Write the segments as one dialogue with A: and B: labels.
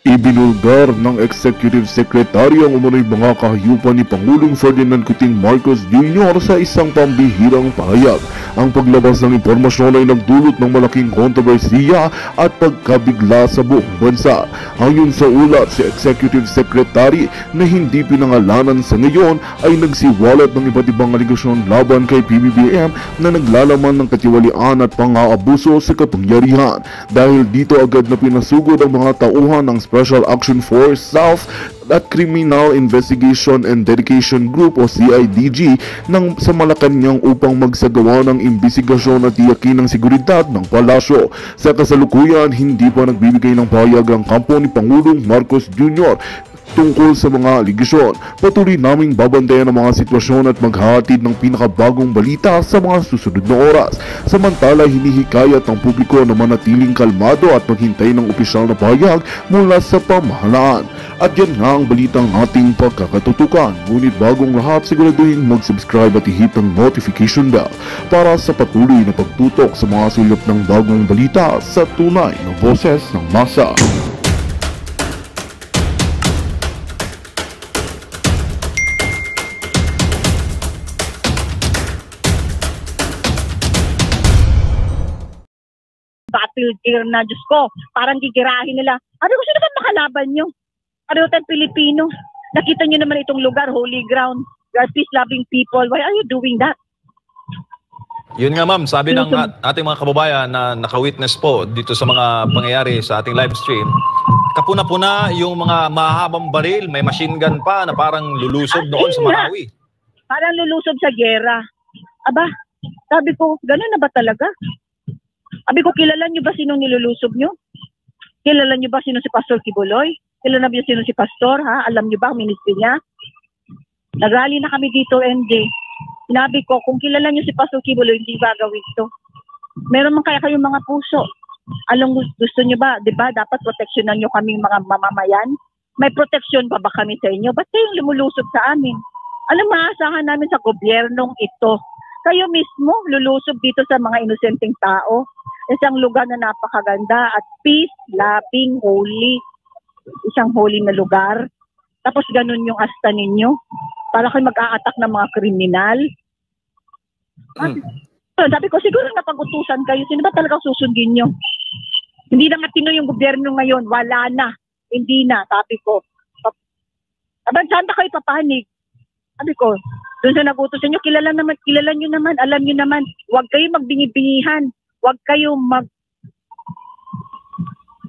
A: Ibinulgar ng Executive Secretary ang umano'y mga kahayupan ni Pangulong Ferdinand Cuting Marcos Jr. sa isang pambihirang pahayag. Ang paglabas ng impormasyon ay nagdulot ng malaking kontrobersiya at pagkabigla sa buong bansa. Ayon sa ulat, si Executive Secretary na hindi pinangalanan sa ngayon ay nagsiwalat ng iba't ibang aligasyon laban kay PBBM na naglalaman ng katiwalian at pang-aabuso sa kapangyarihan. Dahil dito agad na pinasugod ang mga tauhan ng Special Action Force South at Criminal Investigation and Dedication Group o CIDG sa Malacanang upang magsagawa ng imbestigasyon at tiyakin ang seguridad ng palasyo. Sa kasalukuyan, hindi pa nagbibigay ng pahayag ang kampo ni Pangulong Marcos Jr. tungkol sa mga aligasyon. Patuloy naming babantayan ang mga sitwasyon at maghahatid ng pinakabagong balita sa mga susunod na oras. Samantala, hinihikayat ng publiko na manatiling kalmado at maghintay ng opisyal na pahayag mula sa pamahalaan. At yan nga ang balitang ating pagkakatutukan. Ngunit bagong lahat, siguraduhin mag-subscribe at i-hit ang notification bell para sa patuloy na pagtutok sa mga sulap ng bagong balita sa tunay na boses ng masa.
B: Battlefield na, Diyos ko, parang gigirahin nila. Ano gusto naman makalaban nyo? Ano tayo Pilipino? Nakita nyo naman itong lugar, holy ground. You are peace-loving people. Why are you doing that?
C: Yun nga ma'am, sabi ng ating mga kababayan na naka-witness po dito sa mga pangyayari sa ating live stream, kapuna-puna yung mga mahabang baril, may machine gun pa na parang lulusob doon sa Marawi.
B: Parang lulusob sa gera. Aba, sabi ko, gano'n na ba talaga? Sabi ko, kilala nyo ba sinong nilulusob nyo? Kilala nyo ba sino si Pastor Kibuloy? Kilala nyo sino si Pastor, ha? Alam nyo ba ang ministry niya? Nagrally na kami dito, MJ. Sinabi ko, kung kilala nyo si Pastor Kibuloy, hindi ba gawin ito? Meron man kaya kayong mga puso. Alam gusto nyo ba, di ba, dapat proteksyonan nyo kaming mga mamamayan? May proteksyon pa ba kami sa inyo? Ba't kayong lumulusob sa amin? Alam, maasahan namin sa gobyernong ito. Kayo mismo lulusob dito sa mga inosenteng tao. Isang lugar na napakaganda at peace-loving, holy. Isang holy na lugar. Tapos ganun yung asta ninyo. Para kayo mag-a-attack ng mga kriminal. Sabi ko, siguro napag-utusan kayo. Sino ba talagang susundin nyo? Hindi na nga Pinoy yung gobyerno ngayon. Wala na. Hindi na. Sabi ko. Saan na kayo papanig? Sabi ko, doon sa nag-utusan nyo, kilala nyo naman, alam nyo naman. Huwag kayo magbingi-bingihan. Huwag kayo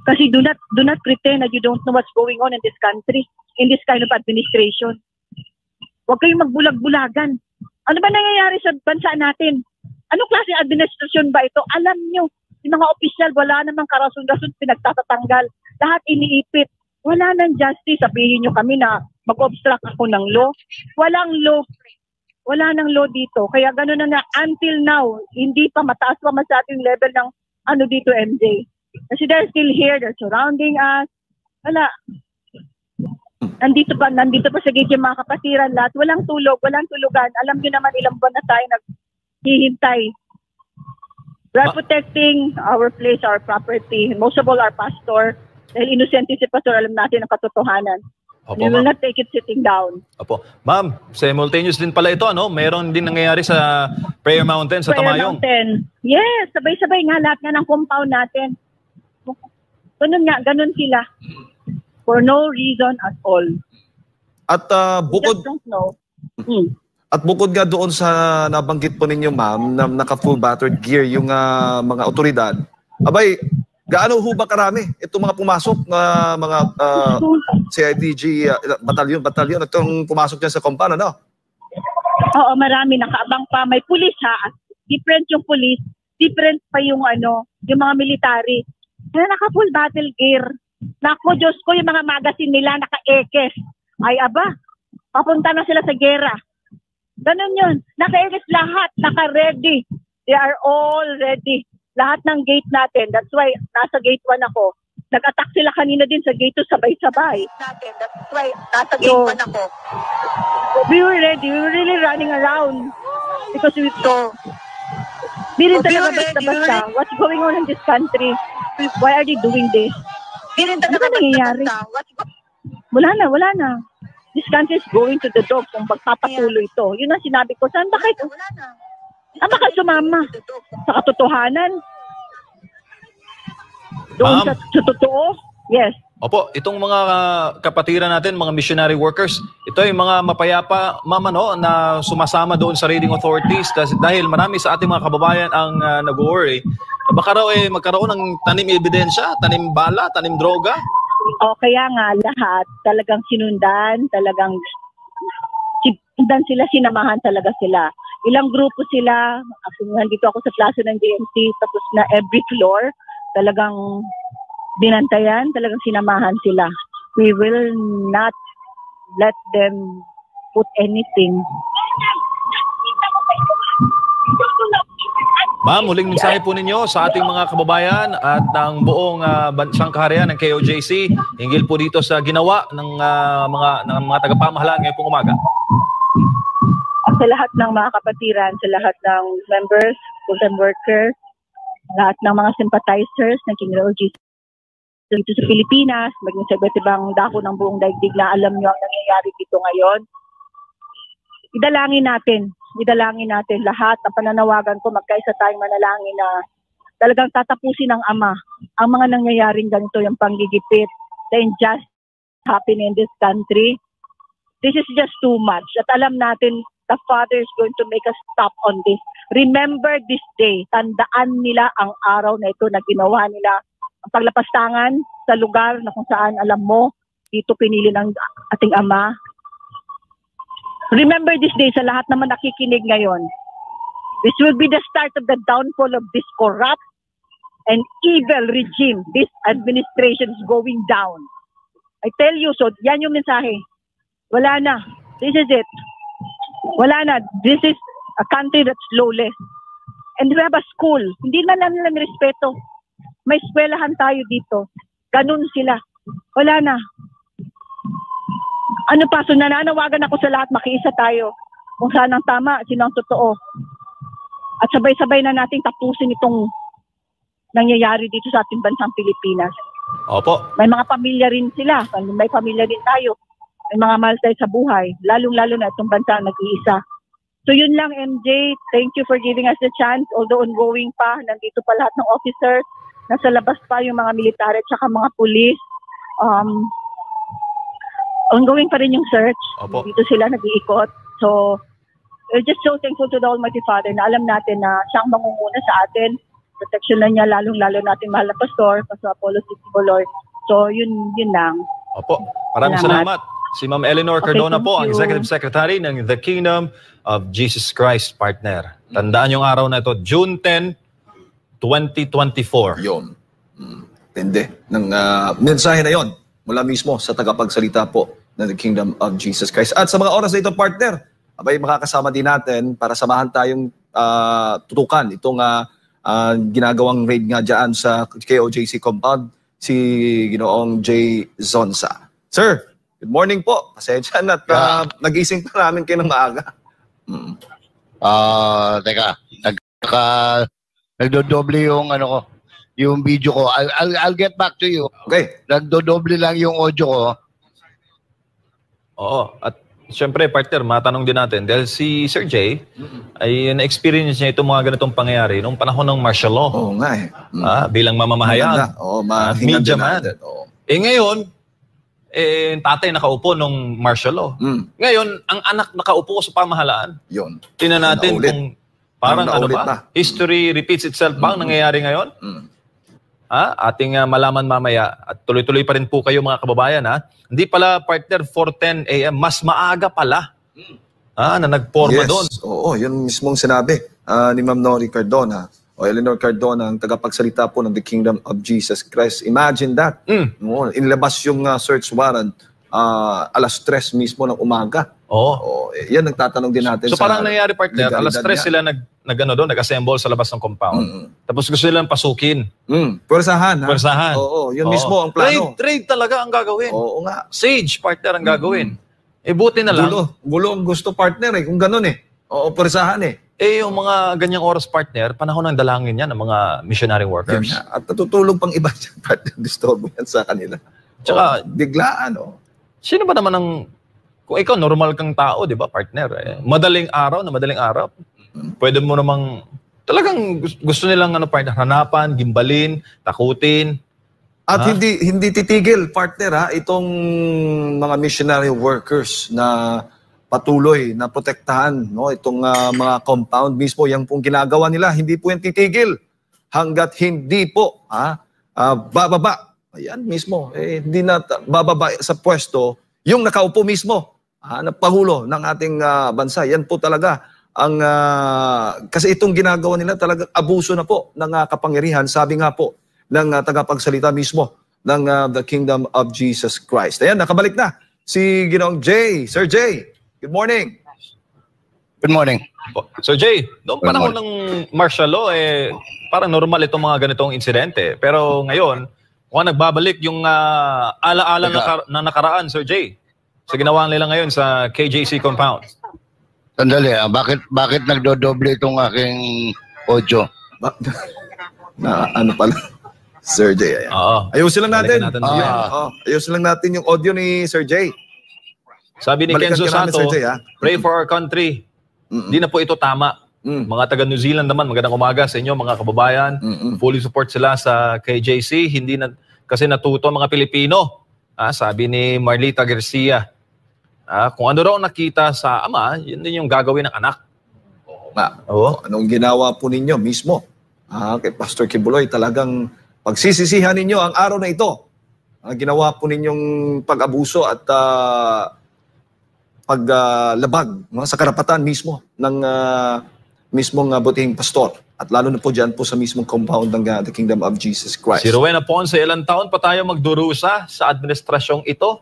B: kasi do not pretend that you don't know what's going on in this country, in this kind of administration. Huwag kayong magbulag-bulagan. Ano ba nangyayari sa bansa natin? Anong klase administrasyon ba ito? Alam nyo, yung mga opisyal, wala namang karason-rason pinagtatatanggal. Lahat iniipit. Wala nang justice. Sabihin nyo kami na mag-obstruct ako ng law. Walang law. Wala nang law dito. Kaya gano'n na until now, hindi pa mataas pa masyadong level ng ano dito, MJ. Kasi they're still here, they're surrounding us. Wala. Nandito pa sa gate yung mga kapatiran lahat. Walang tulog, walang tulugan. Alam niyo naman ilang buwan na tayo naghihintay. We're protecting our place, our property. Most of all, our pastor. Dahil innocent si pastor, alam natin ang katotohanan.
C: Opo,
B: we will not take it sitting down.
C: Opo. Ma'am, simultaneous din pala ito, ano? Meron din nangyayari sa Prayer Mountain sa Tamayong.
B: Prayer Mountain. Yes, sabay-sabay nga lahat nga ng compound natin. Ganun sila. For no reason at all.
D: At bukod At bukod nga doon sa nabanggit po ninyo, ma'am, na naka-full battered gear yung mga otoridad, abay, gaano ho ba karami itong mga pumasok na mga CIDG batalyon itong pumasok dyan sa compound, ano?
B: Oo, marami. Nakaabang pa. May pulis, ha? Different yung pulis. Different pa yung yung mga military. Kaya naka-full battle gear. Nako, Diyos ko, yung mga magazine nila naka-ekes. Ay, aba, papunta na sila sa gera. Ganun yun. Naka-ekes lahat. Naka-ready. They are all ready. Lahat ng gate natin. That's why, nasa gate 1 ako. Nag-attack sila kanina din sa gate 2 sabay-sabay. That's why, nasa gate 1 ako. We were ready. We were really running around. Because we saw. Di rin talaga basta-basta. What's going on in this country? Why are they doing this? Ano ba nangyayari? Wala na. This country is going to the dog kung magpapatuloy ito. Yun ang sinabi ko. Saan ba kayo sumama? Sa katotohanan? Doon sa totoo? Yes.
C: Opo, itong mga kapatiran natin, mga missionary workers, ito ay mga mapayapa, ma'am, na sumasama doon sa raiding authorities dahil marami sa ating mga kababayan ang nag-worry. Baka raw magkaroon ng tanim ebidensya, tanim bala, tanim droga.
B: O kaya nga lahat talagang sinundan sila, sinamahan talaga sila. Ilang grupo sila, nandito ako sa plaza ng GMC, tapos na every floor, talagang binantayan, talagang sinamahan sila. We will not let them put anything.
C: Ma'am, huling mensahe po ninyo sa ating mga kababayan at ng buong bansang kaharian ng KOJC hinggil po dito sa ginawa ng mga tagapamahalaan ngayong pong umaga.
B: Sa lahat ng mga kapatiran, sa lahat ng members, full-time workers, lahat ng mga sympathizers ng KOJC dito sa Pilipinas, maging sa iba't ibang dako ng buong daigdig na alam nyo ang nangyayari dito ngayon. Idalangin natin lahat. Ang pananawagan ko, magkaisa tayong manalangin na talagang tatapusin ng Ama ang mga nangyayaring ganito, yung panggigipit, the injustice happening in this country. This is just too much. At alam natin, the Father is going to make a stop on this. Remember this day. Tandaan nila ang araw na ito na ginawa nila ang paglapastangan sa lugar na kung saan alam mo, dito pinili ng ating Ama. Remember this day sa lahat naman nakikinig ngayon. This will be the start of the downfall of this corrupt and evil regime. This administration is going down. I tell you, so yan yung mensahe. Wala na. This is it. Wala na. This is a country that's lawless. And we have a school. Hindi na lang nila respeto. May eskwelahan tayo dito. Ganun sila. Wala na. Ano pa? So nananawagan ako sa lahat, makiisa tayo. Kung saan ang tama, sino ang totoo. At sabay-sabay na nating tapusin itong nangyayari dito sa ating bansang Pilipinas.
C: Opo.
B: May mga pamilya rin sila. May pamilya rin tayo. May mga mahal tayo sa buhay. Lalong-lalo na itong bansa nag-iisa. So yun lang, MJ. Thank you for giving us the chance. Although ongoing pa, nandito pa lahat ng officers. Nasa labas pa yung mga militar at saka mga pulis. Ongoing pa rin yung search.
C: Opo.
B: Dito sila nag-iikot. So, we're just so thankful to the Almighty Father na alam natin na siyang mangunguna sa atin. Protection na niya, lalong-lalo natin mahal na pastor, Pastor Apollo C. Tibolor. So, yun lang.
C: Opo. Maraming salamat. Si Ma'am Eleanor Cardona po, ang Executive Secretary ng The Kingdom of Jesus Christ, partner. Tandaan yung araw na ito, June 10, 2024.
D: Yun. Tindi. Ng mensahe na yon mula mismo sa tagapagsalita po ng The Kingdom of Jesus Christ. At sa mga oras na ito, partner, abay makakasama din natin para samahan tayong tutukan itong ginagawang raid nga dyan sa KOJC compound, si Ginoong J. Zonza. Sir, good morning po. Pasensya na at nagising pa namin kayo ng maaga.
E: Teka, nagdodoble yung ko, yung video ko. I'll get back to you.
D: Okay.
E: Nagdodoble lang yung audio ko.
C: Oo. At syempre, partner, matanong din natin. Dahil si Sir Jay, ay na-experience niya itong mga ganitong pangyayari noong panahon ng martial law.
D: Oo nga eh.
C: Bilang mamamahayan.
D: Oo,
C: media man. Ngayon, tatay nakaupo nung martial law. Ngayon, ang anak nakaupo sa pamahalaan.
D: Yun.
C: Tingnan natin kung parang history repeats itself ba ang nangyayari ngayon? Ating malaman mamaya at tuloy-tuloy pa rin po kayo mga kababayan. Hindi pala partner 4:10 AM, mas maaga pala na nagporma doon.
D: Oo, yun mismong sinabi ni Ma'am Nori Cardona o Eleanor Cardona, ang tagapagsalita po ng The Kingdom of Jesus Christ. Imagine that. Inilabas yung search warrant alas 3 mismo ng umaga.
C: Oo.
D: Yan nagtatanong din natin.
C: So parang nangyari partner, alas 3 sila nag-assemble sa labas ng compound. Tapos gusto nilang pasukin.
D: Pwersahan. Oo, yun mismo ang plano.
C: Trade talaga ang gagawin.
D: Oo nga.
C: Siege partner ang gagawin. Buti na lang.
D: Gulo ang gusto partner kung ganun Oo, pwersahan
C: yung mga ganyang oras, partner, panahon ng dalangin yan ng mga missionary workers.
D: At natutulog pang iba dyan, partner, disturbo yan sa kanila.
C: Tsaka,
D: biglaan,
C: sino ba naman ang, kung ikaw normal kang tao, di ba, partner, madaling araw, pwede mo namang, talagang gusto nilang partner, hanapan, gimbalin, takutin.
D: At hindi titigil, partner, itong mga missionary workers na patuloy na protektahan itong mga compound mismo, yung pong ginagawa nila, hindi po yan titigil hanggat hindi po bababa. Ayan mismo, hindi na bababa sa pwesto yung nakaupo mismo na pangulo ng ating bansa. Yan po talaga ang kasi itong ginagawa nila talagang abuso na po ng kapangyarihan, sabi nga po ng tagapagsalita mismo ng the Kingdom of Jesus Christ. Ayan, nakabalik na si Ginoong Jay. Sir Jay, good morning.
E: Good morning.
C: So Jay, noong panahon ng martial law, parang normal itong mga ganitong insidente. Pero ngayon, kung nagbabalik yung alaala na nakaraan, Sir Jay, sa ginawa nila ngayon sa KJC compound.
E: Sandali, bakit nagdodoble itong aking audio?
D: Ano pala? Sir Jay, ayan. Ayusin lang natin. Ayusin lang natin yung audio ni Sir Jay.
C: Sabi ni Kenzo Sato, pray for our country. Hindi na po ito tama. Mga taga New Zealand naman, magandang umaga sa inyo mga kababayan. Fully support sila sa KJC. Hindi na, kasi natuto mga Pilipino. Sabi ni Marlita Garcia. Kung ano raw nakita sa ama, yun din yung gagawin ng anak.
D: Anong ginawa po ninyo mismo? Kay Pastor Kibuloy, talagang pagsisisihan ninyo ang araw na ito. Ginawa po ninyong pag-abuso at paglabag sa karapatan mismo ng mismong butihing pastor. At lalo na po dyan po sa mismong compound ng the Kingdom of Jesus Christ.
C: Si Rowena Ponce, ilang taon pa tayo magdurusa sa administrasyong ito?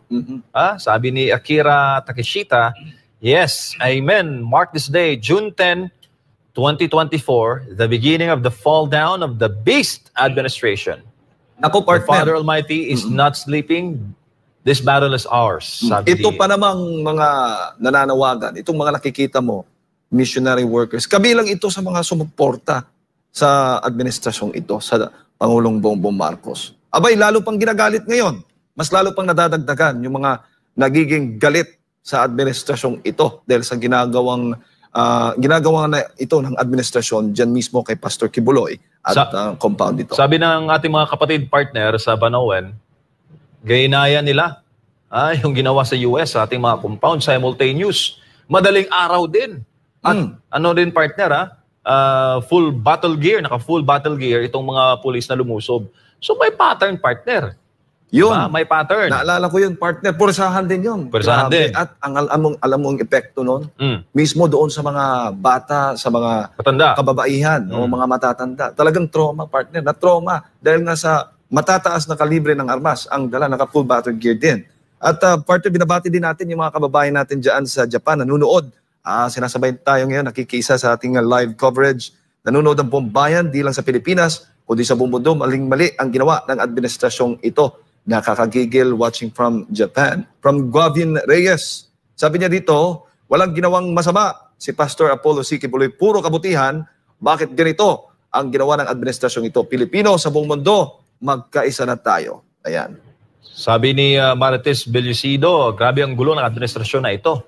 C: Sabi ni Akira Takeshita, yes, amen. Mark this day, June 10, 2024, the beginning of the fall down of the beast administration.
D: Ako, partner.
C: The Father Almighty is not sleeping. This battle is ours.
D: Ito pa namang mga nananawagan, itong mga nakikita mo, missionary workers, kabilang ito sa mga sumuporta sa administrasyong ito, sa Pangulong Bongbong Marcos. Abay, lalo pang ginagalit ngayon. Mas lalo pang nadadagdagan yung mga nagiging galit sa administrasyong ito dahil sa ginagawa na ito ng administrasyon dyan mismo kay Pastor Kibuloy at compound ito.
C: Sabi ng ating mga kapatid partner sa Banawen, gainaya nila yung ginawa sa US sa ating mga compound simultaneous. Madaling araw din. At ano din partner, full battle gear, naka-full battle gear itong mga pulis na lumusob. So may pattern partner.
D: Yun.
C: Diba? May pattern.
D: Naalala ko yun, partner. Pursahan din yun.
C: Pursahan din.
D: At alam mo ang epekto nun, mismo doon sa mga bata, sa mga kababaihan o mga matatanda. Talagang trauma, partner. Na-trauma. Dahil nga sa matataas na kalibre ng armas, ang dala naka-full battle gear din. At partner, binabati din natin yung mga kababayan natin dyan sa Japan, nanunood. Sinasabay tayo ngayon, nakikisa sa ating live coverage. Nanunood ang buong bayan, di lang sa Pilipinas, kundi sa buong mundo, maling-mali ang ginawa ng administrasyong ito. Nakakagigil watching from Japan. From Guavin Reyes. Sabi niya dito, walang ginawang masama si Pastor Apollo C. Kibuloy, puro kabutihan. Bakit ganito ang ginawa ng administrasyong ito? Pilipino sa buong mundo, magkaisa na tayo. Ayan.
C: Sabi ni Marites Bellucido, grabe ang gulo ng administrasyon na ito.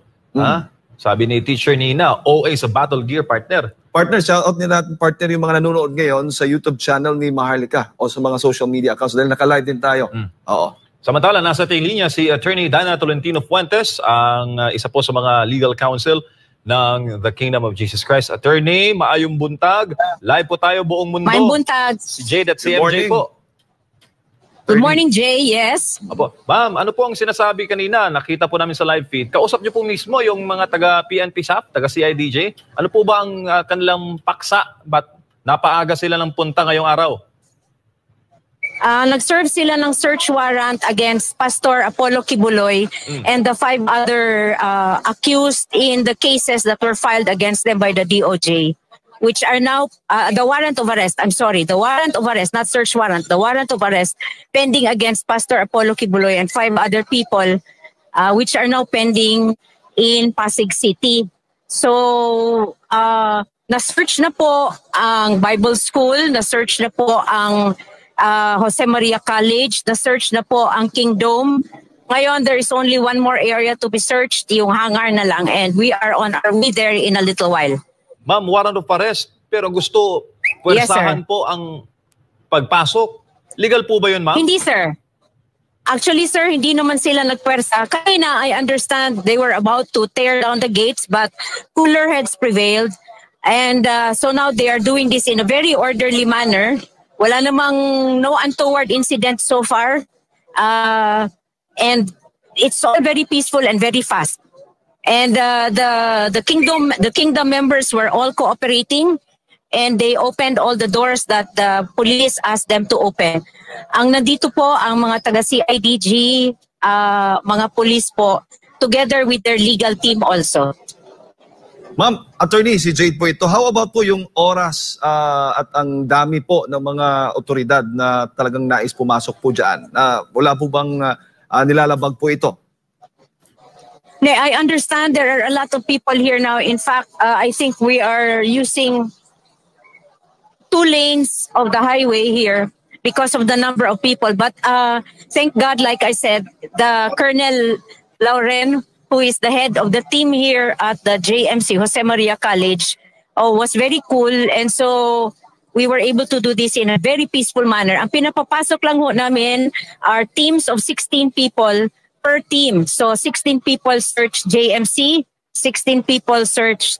C: Sabi ni Teacher Nina, OA sa battle gear, partner.
D: Partner, shoutout nila natin, partner, yung mga nanonood ngayon sa YouTube channel ni Maharlika o sa mga social media accounts dahil naka-live din tayo. Oo.
C: Samantala, nasa ating linya si Attorney Dana Tolentino Fuentes, ang isa po sa mga legal counsel ng The Kingdom of Jesus Christ. Attorney, maayong buntag. Live po tayo buong mundo.
F: Maayong buntag.
C: Si Jade at si MJ po.
F: Good morning, Jay. Yes.
C: Apo. Ma'am, ano po ang sinasabi kanina? Nakita po namin sa live feed. Kausap niyo po mismo yung mga taga-PNP SAF, taga-CIDJ. Ano po ba ang kanilang paksa? Ba't napaaga sila ng punta ngayong araw?
F: Nag-serve sila ng search warrant against Pastor Apollo Kibuloy and the 5 other accused in the cases that were filed against them by the DOJ, which are now the warrant of arrest, not search warrant, the warrant of arrest pending against Pastor Apollo Kibuloy and 5 other people, which are now pending in Pasig City. So, na-search na po ang Bible School, na-search na po ang Jose Maria College, na-search na po ang Kingdom. Ngayon, there is only one more area to be searched, yung hangar na lang, and we are on our way there in a little while.
C: Ma'am, warrant of arrest, pero gusto pwersahan po ang pagpasok. Legal po ba yun, ma'am?
F: Hindi, sir. Actually, sir, hindi naman sila nagpwersa. Kaya na, I understand they were about to tear down the gates, but cooler heads prevailed. And so now they are doing this in a very orderly manner. Wala namang no untoward incident so far. And it's all very peaceful and very fast. And the kingdom members were all cooperating, and they opened all the doors that the police asked them to open. Ang nandito po ang mga taga CIDG, mga police po, together with their legal team also.
D: Ma'am, attorney, si Jade po ito. How about po yung oras at ang dami po ng mga otoridad na talagang nais pumasok po dyan? Wala po bang nilalabag po ito?
F: I understand there are a lot of people here now. In fact, I think we are using 2 lanes of the highway here because of the number of people. But thank God, like I said, the Colonel Lauren, who is the head of the team here at the JMC, Jose Maria College, was very cool. And so we were able to do this in a very peaceful manner. Ang pinapapasok lang ho namin are teams of 16 people per team. So 16 people search JMC, 16 people search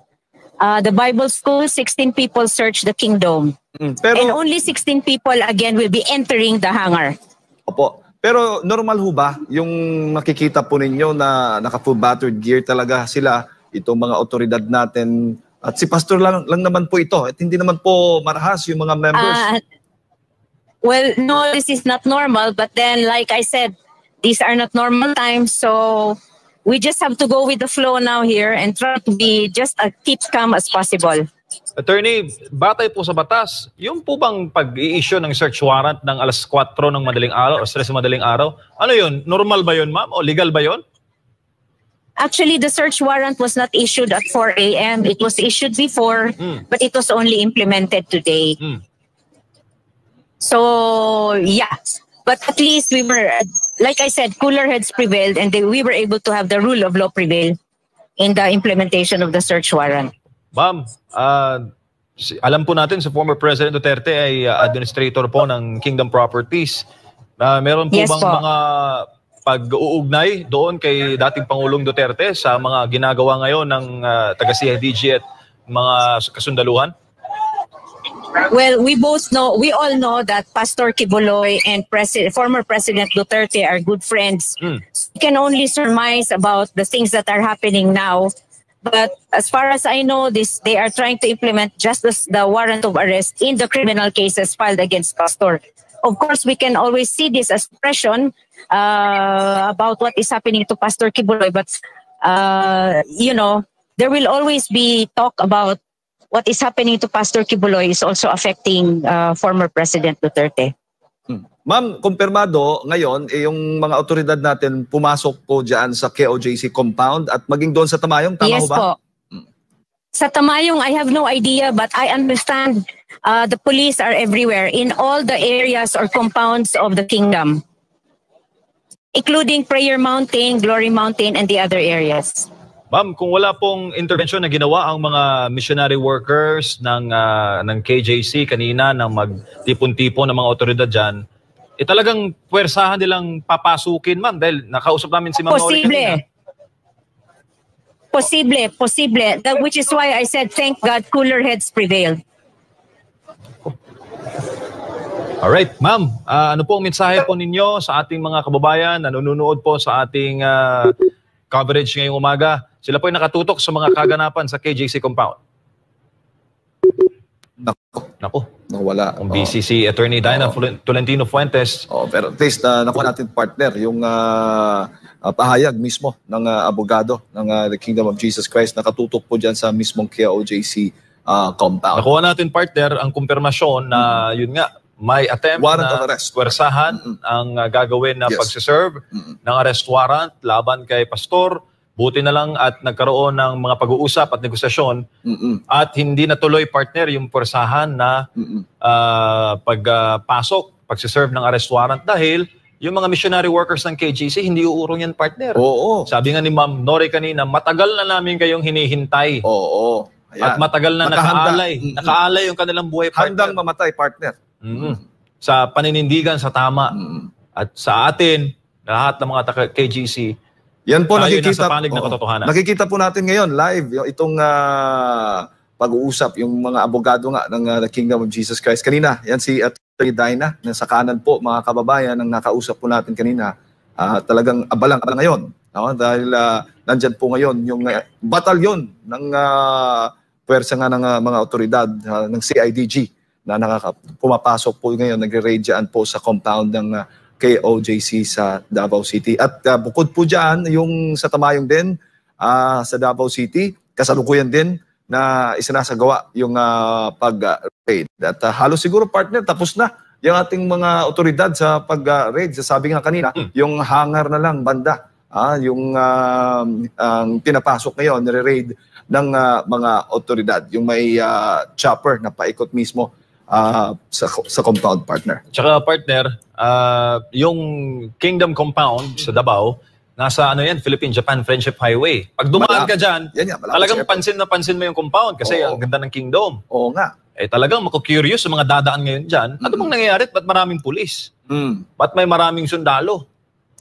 F: the Bible School, 16 people search the Kingdom.
D: Pero,
F: and only 16 people again will be entering the hangar.
D: Opo. Pero normal ho ba yung makikita po ninyo na naka-full battered gear talaga sila, itong mga otoridad natin, at si pastor lang naman po ito at hindi naman po marahas yung mga members?
F: Well, no, this is not normal, but then like I said, these are not normal times, so we just have to go with the flow now here and try to be just as keep calm as possible.
C: Attorney, batay po sa batas, yung po bang pag-i-issue ng search warrant ng alas 4 ng madaling araw o 3 madaling araw, ano yun? Normal ba yun, ma'am? O legal ba yun?
F: Actually, the search warrant was not issued at 4 a.m. It was issued before, but it was only implemented today. So, yeah. But at least we were, like I said, cooler heads prevailed, and we were able to have the rule of law prevail in the implementation of the search warrant.
C: Ma'am, alam po natin si former President Duterte ay administrator po ng Kingdom Properties. Meron po
F: Yes,
C: bang
F: po.
C: mga pag-uugnay doon kay dating Pangulong Duterte sa mga ginagawa ngayon ng taga-CIDG at mga kasundaluhan?
F: Well, we all know that Pastor Kibuloy and former President Duterte are good friends. We can only surmise about the things that are happening now. But as far as I know, they are trying to implement just the warrant of arrest in the criminal cases filed against Pastor. Of course, we can always see this as pressure about what is happening to Pastor Kibuloy. But, there will always be talk about what is happening to Pastor Kibuloy is also affecting former President Duterte.
D: Ma'am, kumpirmado ngayon, yung mga otoridad natin pumasok po dyan sa KOJC compound at maging doon sa Tamayong, tama
F: Yes
D: ho ba?
F: po. Sa Tamayong, I have no idea, but I understand the police are everywhere in all the areas or compounds of the kingdom, including Prayer Mountain, Glory Mountain, and the other areas.
C: Ma'am, kung wala pong intervention na ginawa ang mga missionary workers ng KJC kanina na magtipon-tipon ng mga otoridad dyan, talagang puwersahan nilang papasukin, ma'am, dahil nakausap namin si Ma'am Nori kanina.
F: Posible. Which is why I said, thank God, cooler heads prevailed.
C: Alright, ma'am, ano po ang mensahe po ninyo sa ating mga kababayan na nanonood po sa ating coverage ngayong umaga? Sila po ay nakatutok sa mga kaganapan sa KJC compound. Naku.
D: Wala.
C: Ang BCC Attorney Diana Tolentino Fuentes.
D: Pero at least nakuha natin partner yung pahayag mismo ng abogado ng the Kingdom of Jesus Christ, nakatutok po dyan sa mismong KOJC compound.
C: Nakuha natin partner ang kumpirmasyon na yun nga, may attempt
D: Warrant of
C: na
D: arrest.
C: puwersahan ang gagawin na
D: Yes.
C: pagsiserve ng arrest warrant laban kay Pastor. Buti na lang at nagkaroon ng mga pag-uusap at negosasyon at hindi natuloy, partner, yung persahan na pagpasok, pagsiserve ng arrest warrant dahil yung mga missionary workers ng KGC, hindi uurong yan, partner.
D: Oo.
C: Sabi nga ni Ma'am Nori kanina, matagal na namin kayong hinihintay.
D: Oo. Ayan.
C: At matagal na nakaalay. Nakaalay yung kanilang buhay, partner.
D: Handang mamatay, partner.
C: Sa paninindigan sa tama. At sa atin, lahat ng mga KGC,
D: yan po,
C: nasa panig na katotohanan.
D: Nakikita po natin ngayon, live, itong pag-uusap, yung mga abogado nga ng the Kingdom of Jesus Christ. Kanina, yan si Atty. Dinah, sa kanan po, mga kababayan, ang nakausap po natin kanina, talagang abalang ngayon. No? Dahil nandyan po ngayon yung batalyon ng pwersa nga ng mga otoridad ng CIDG na pumapasok po ngayon, nagre-raid dyan po sa compound ng KOJC sa Davao City. At bukod po dyan, yung sa Tamayong din, sa Davao City, kasalukuyan din na isinasagawa yung pag-raid. At halos siguro, partner, tapos na yung ating mga otoridad sa pag-raid. Sabi nga kanina, yung hangar na lang, banda, yung pinapasok ngayon, nire-raid ng mga otoridad. Yung may chopper na paikot mismo sa compound, partner.
C: Tsaka, partner, yung Kingdom Compound sa Davao, nasa Philippine-Japan Friendship Highway. Pag dumaan ka dyan, talagang pansin na pansin mo yung compound kasi ang ganda ng Kingdom.
D: Oo nga.
C: Talagang mako-curious sa mga dadaan ngayon dyan. Ano bang nangyayari? Ba't maraming pulis? Ba't may maraming sundalo?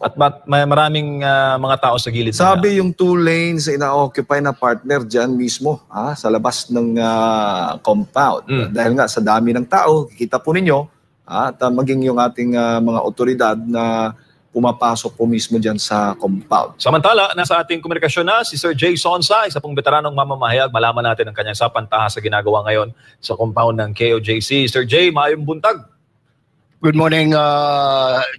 C: At ba't may maraming mga tao sa gilid?
D: Sabi yung 2 lanes ina-occupy na, partner, dyan mismo sa labas ng compound. Dahil nga sa dami ng tao, kikita po ninyo, at maging yung ating mga otoridad na pumapasok po mismo dyan sa compound.
C: Samantala, nasa ating komunikasyon na si Sir Jay Sonsa, isa pong veteranong mamamahayag. Malaman natin ang kanyang sapantaha sa ginagawa ngayon sa compound ng KOJC. Sir Jay, maayong buntag.
E: Good morning,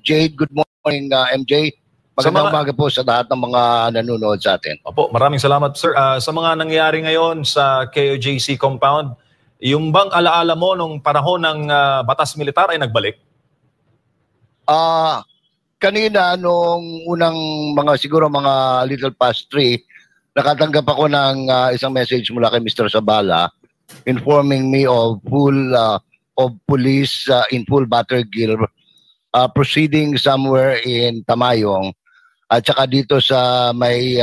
E: Jade. Good morning, MJ. Magandang umaga po sa lahat ng mga nanonood sa atin.
C: Opo, maraming salamat, sir. Sa mga nangyari ngayon sa KOJC compound, yung bang alaala mo nung panahon ng batas militar ay nagbalik?
E: Kanina, nung unang siguro mga little past 3, nakatanggap ako ng isang message mula kay Mr. Sabala informing me of police in full battle gear proceeding somewhere in Tamayong at saka dito sa may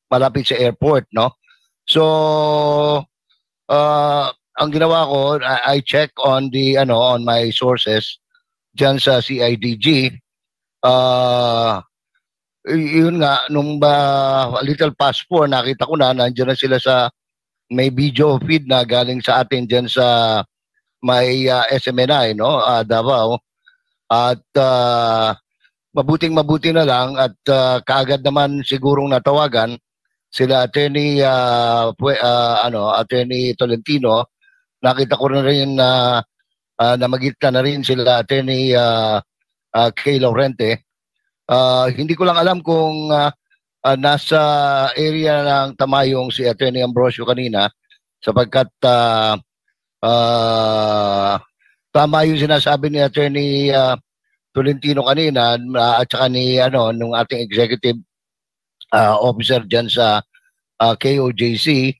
E: malapit sa airport, no? So ang ginawa ko, I check on the on my sources diyan sa CIDG. Yun nga, nung little past 4, nakita ko na nandiyan na sila sa may video feed na galing sa atin dyan sa may SMNI, no? Davao. At mabuting-mabuti na lang at kaagad naman sigurong natawagan sila Attorney Attorney Tolentino. Nakita ko na rin na namagita na rin sila Attorney Kay Laurente. Hindi ko lang alam kung nasa area ng Tamayong si Attorney Ambrosio kanina sapagkat tama yung sinasabi ni Attorney Tolentino kanina at saka ni nung ating executive officer dyan sa KOJC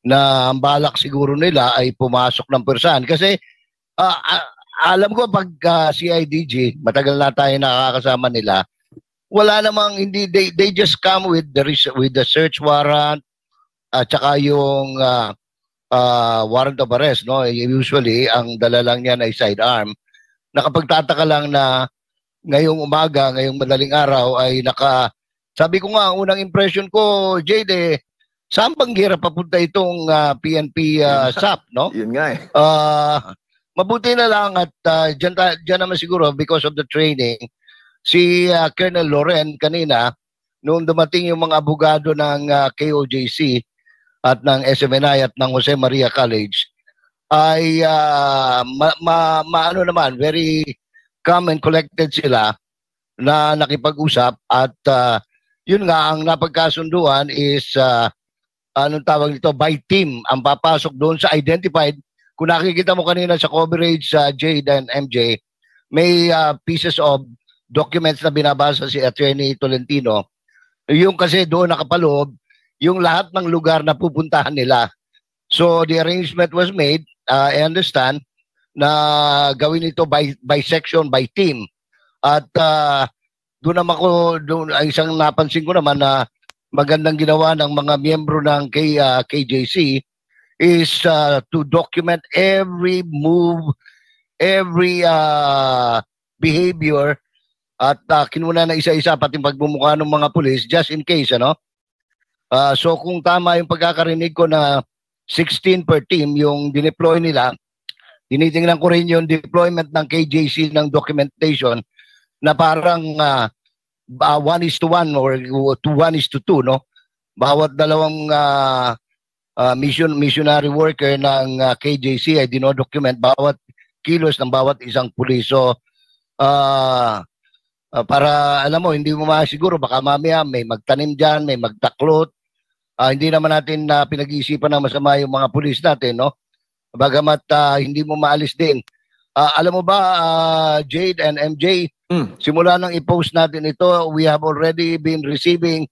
E: na ang balak siguro nila ay pumasok ng persahan kasi alam ko pag CIDG, matagal na tayo nakakasama nila, wala namang hindi they just come with the search warrant at saka yung warrant of arrest, no? Usually ang dala lang niyan ay sidearm. Nakapagtataka lang na ngayong umaga, ngayong madaling araw ay sabi ko nga, unang impression ko, Jade, saan bang gira papunta itong PNP SAP, no?
D: Yun nga eh.
E: Mabuti na lang at dyan naman siguro because of the training, si Colonel Loren kanina, noong dumating yung mga abogado ng KOJC at ng SMNI at ng Jose Maria College, ay naman, very calm and collected sila na nakipag-usap at yun nga, ang napagkasunduan is anong tawag nito, by team ang papasok doon sa identified. Kung nakikita mo kanina sa coverage sa Jade and MJ, may pieces of documents na binabasa si Attorney Tolentino Yung kasi doon nakapaloob yung lahat ng lugar na pupuntahan nila. So the arrangement was made, I understand, na gawin ito by section, by team. At doon naman ko, ang isang napansin ko naman na magandang ginawa ng mga miyembro ng KJC is to document every move, every behavior, at kinuna na isa-isa pati pagbumukha ng mga pulis just in case, ano? So kung tama yung pagkakarinig ko na 16 per team yung dineploy nila, tinitingnan ko rin yung deployment ng KJC ng documentation na parang 1:1 or 1:2, no? Bawat dalawang missionary worker ng KJC ay dinodocument bawat kilos ng bawat isang pulis. So para alam mo, hindi mo masiguro, baka mamaya may magtanim dyan, may magtaklot. Hindi naman natin pinag-iisipan na masama yung mga pulis natin, no? Bagamat hindi mo maalis din. Alam mo ba, Jade and MJ, simula nang i-post natin ito, we have already been receiving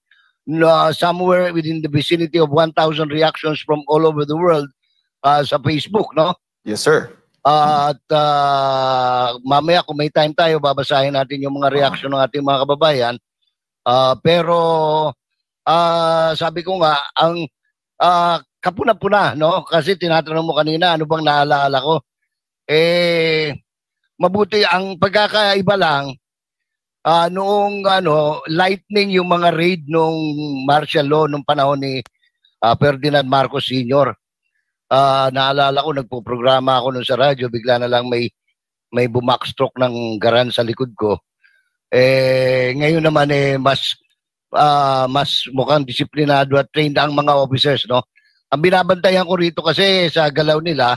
E: somewhere within the vicinity of 1,000 reactions from all over the world sa Facebook, no?
D: Yes, sir.
E: At mamaya kung may time tayo, babasahin natin yung mga reaction ng ating mga kababayan. Pero sabi ko nga, ang kapuna-puna, no? Kasi tinatanong mo kanina, ano bang naalala ko? Mabuti ang pagkakaiba lang, noong lightning yung mga raid nung martial law nung panahon ni Ferdinand Marcos Sr. Naalala ko, nagpo-programa ako nun sa radyo, bigla na lang may bumackstroke ng garan sa likod ko. Ngayon naman mas mukhang disiplinado at trained ang mga officers, no? Ang binabantayan ko rito kasi sa galaw nila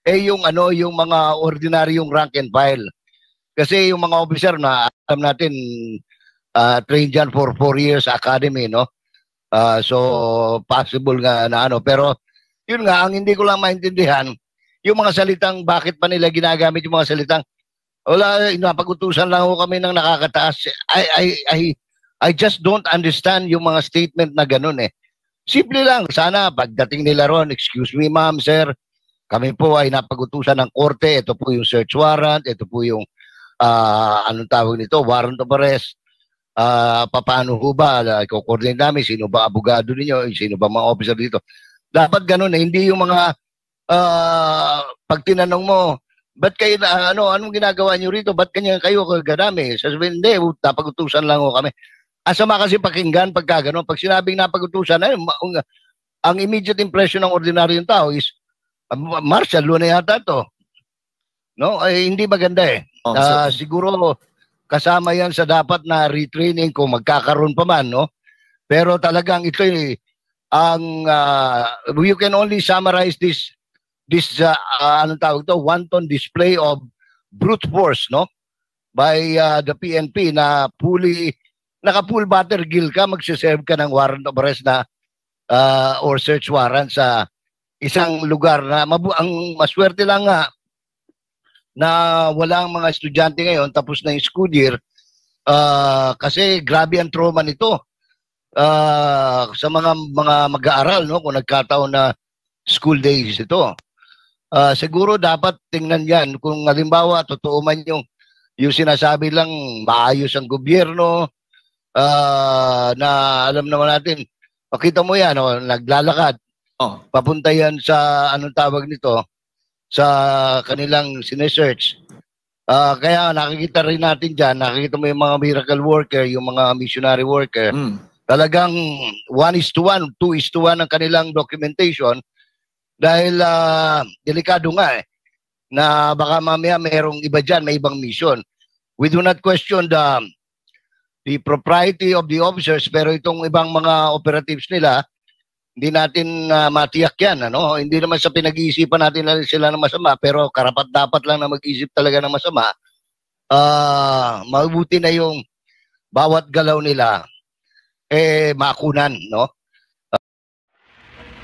E: yung mga ordinaryong rank and file. Kasi yung mga officer na alam natin trained dyan for 4 years academy, no? So possible nga na pero yun nga, ang hindi ko lang maintindihan, yung mga salitang, bakit pa nila ginagamit yung mga salitang, wala, napag-utusan lang ako kami ng nakakataas. I just don't understand yung mga statement na ganun eh. Simple lang, sana pagdating nila ron, excuse me ma'am, sir, kami po ay napag-utusan ng korte, ito po yung search warrant, ito po yung, anong tawag nito, warrant of arrest, paano ho ba, i-coordinate namin, sino ba abogado ninyo, sino ba mga officer dito. Dapat ganun eh, hindi yung mga pag tinanong mo, ba't kayo anong ginagawa nyo rito? Ba't kanya kayo kagadami? Sasabihin, hindi, napag-utusan lang ho kami. Asama kasi pakinggan pagka gano'n. Pag sinabing napag-utusan, ang immediate impression ng ordinaryong tao is, martial law na yata to. No? Hindi maganda eh. Siguro kasama yan sa dapat na retraining kung magkakaroon pa man, no? Pero talagang ito you can only summarize this anong tawag to, wanton display of brute force, no, by the PNP na naka-full battle gill ka, magsiserve ka ng warrant of arrest na or search warrant sa isang lugar na ang maswerte lang nga na walang mga estudyante ngayon, tapos na yung school year, kasi grabe ang trauma nito. Sa mga mag-aaral, no, kung nagkataon na school days ito, siguro dapat tingnan yan kung halimbawa totoo man yung sinasabi lang maayos ang gobyerno, na alam naman natin, makita mo yan, naglalakad papunta yan sa anong tawag nito, sa kanilang sinesearch. Kaya nakikita rin natin dyan, nakikita mo yung mga miracle worker, yung mga missionary worker, talagang 1:1, 2:1 ang kanilang documentation dahil delikado nga na baka mamaya mayroong iba dyan, may ibang mission. We do not question the propriety of the officers, pero itong ibang mga operatives nila, hindi natin matiyak yan. Hindi naman sa pinag-iisipan natin na sila ng masama, pero karapat-dapat lang na mag-isip talaga ng masama. Mabuti na yung bawat galaw nila makunan, no?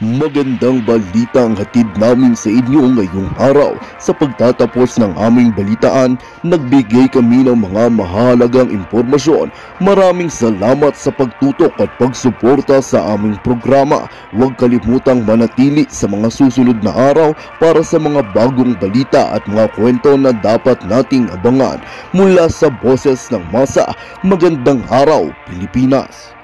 A: Magandang balita ang hatid namin sa inyo ngayong araw. Sa pagtatapos ng aming balitaan, nagbigay kami ng mga mahalagang impormasyon. Maraming salamat sa pagtutok at pagsuporta sa aming programa. Huwag kalimutang manatili sa mga susunod na araw para sa mga bagong balita at mga kwento na dapat nating abangan. Mula sa Boses ng Masa, magandang araw Pilipinas!